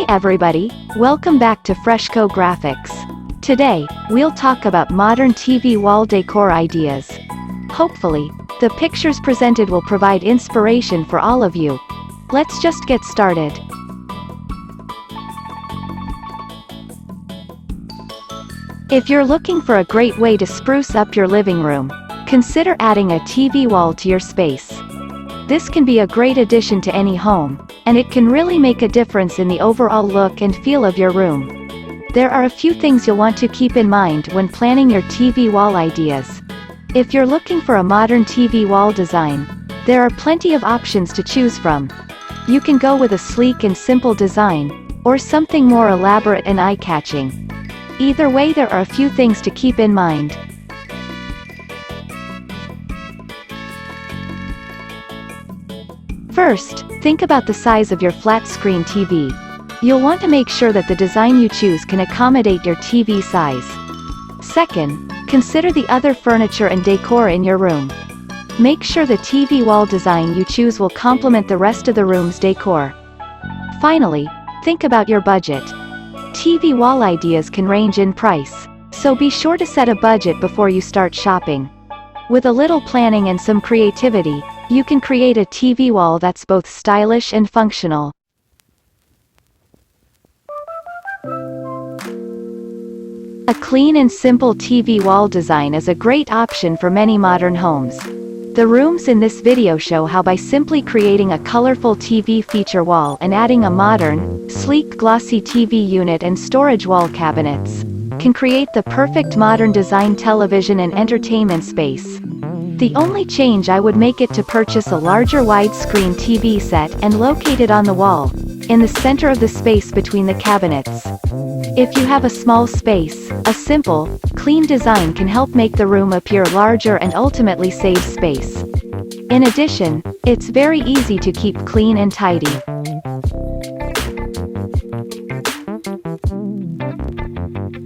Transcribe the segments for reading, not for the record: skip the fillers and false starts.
everybody, welcome back to Freshco Graphics. Today, we'll talk about modern TV wall decor ideas. Hopefully, the pictures presented will provide inspiration for all of you. Let's just get started. If you're looking for a great way to spruce up your living room, consider adding a TV wall to your space. This can be a great addition to any home, and it can really make a difference in the overall look and feel of your room. There are a few things you'll want to keep in mind when planning your TV wall ideas. If you're looking for a modern TV wall design, there are plenty of options to choose from. You can go with a sleek and simple design, or something more elaborate and eye-catching. Either way, there are a few things to keep in mind. First, think about the size of your flat-screen TV. You'll want to make sure that the design you choose can accommodate your TV size. Second, consider the other furniture and decor in your room. Make sure the TV wall design you choose will complement the rest of the room's decor. Finally, think about your budget. TV wall ideas can range in price, so be sure to set a budget before you start shopping. With a little planning and some creativity, you can create a TV wall that's both stylish and functional. A clean and simple TV wall design is a great option for many modern homes. The rooms in this video show how by simply creating a colorful TV feature wall and adding a modern, sleek glossy TV unit and storage wall cabinets, can create the perfect modern design television and entertainment space. The only change I would make it to purchase a larger widescreen TV set and locate it on the wall, in the center of the space between the cabinets. If you have a small space, a simple, clean design can help make the room appear larger and ultimately save space. In addition, it's very easy to keep clean and tidy.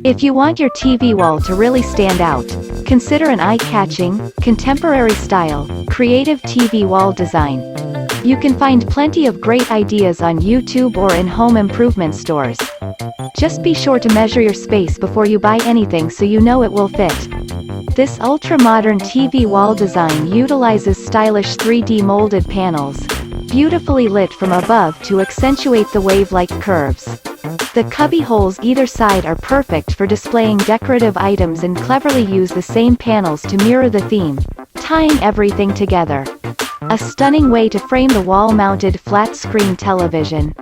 If you want your TV wall to really stand out, consider an eye-catching, contemporary-style, creative TV wall design. You can find plenty of great ideas on YouTube or in home improvement stores. Just be sure to measure your space before you buy anything so you know it will fit. This ultra-modern TV wall design utilizes stylish 3D molded panels, beautifully lit from above to accentuate the wave-like curves. The cubby holes either side are perfect for displaying decorative items and cleverly use the same panels to mirror the theme, tying everything together. A stunning way to frame the wall-mounted flat-screen television.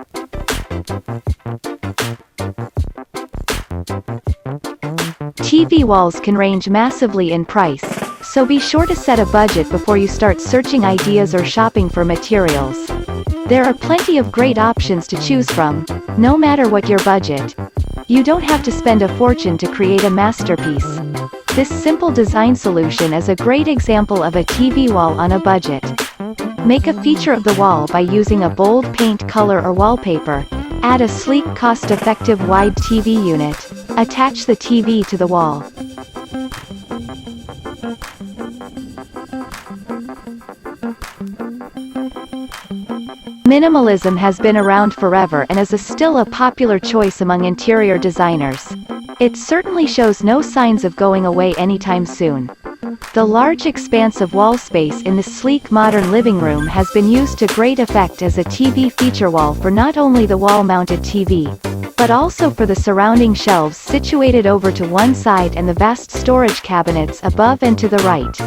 TV walls can range massively in price, so be sure to set a budget before you start searching ideas or shopping for materials. There are plenty of great options to choose from, no matter what your budget. You don't have to spend a fortune to create a masterpiece. This simple design solution is a great example of a TV wall on a budget. Make a feature of the wall by using a bold paint color or wallpaper. Add a sleek, cost-effective wide TV unit. Attach the TV to the wall. Minimalism has been around forever and is still a popular choice among interior designers. It certainly shows no signs of going away anytime soon. The large expanse of wall space in this sleek modern living room has been used to great effect as a TV feature wall for not only the wall-mounted TV, but also for the surrounding shelves situated over to one side and the vast storage cabinets above and to the right.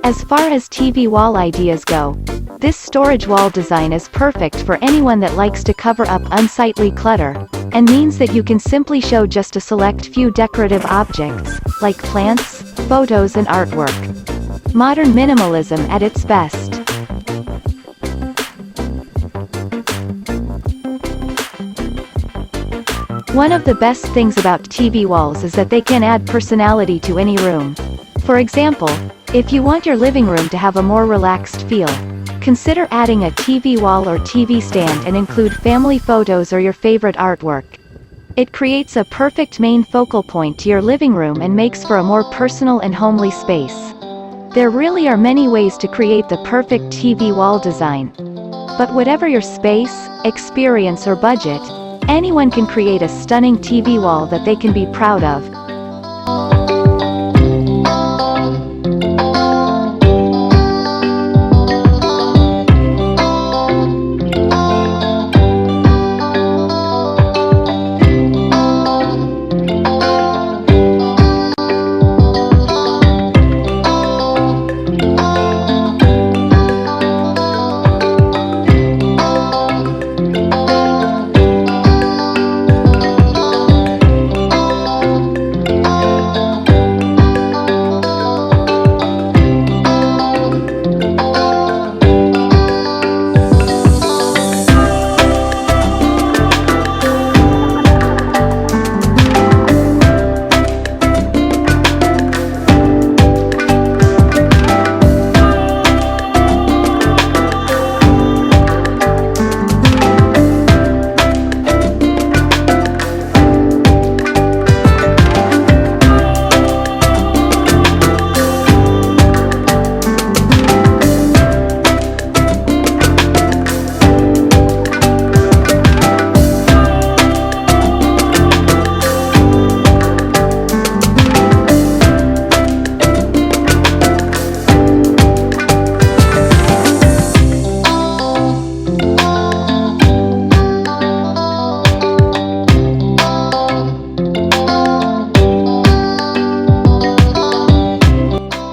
As far as TV wall ideas go, this storage wall design is perfect for anyone that likes to cover up unsightly clutter, and means that you can simply show just a select few decorative objects, like plants, photos and artwork. Modern minimalism at its best. One of the best things about TV walls is that they can add personality to any room. For example, if you want your living room to have a more relaxed feel, consider adding a TV wall or TV stand and include family photos or your favorite artwork. It creates a perfect main focal point to your living room and makes for a more personal and homely space. There really are many ways to create the perfect TV wall design. But whatever your space, experience or budget, Anyone can create a stunning TV wall that they can be proud of.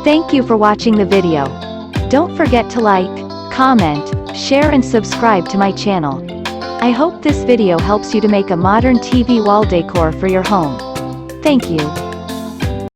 Thank you for watching the video. Don't forget to like, comment, share and subscribe to my channel. I hope this video helps you to make a modern TV wall decor for your home. Thank you.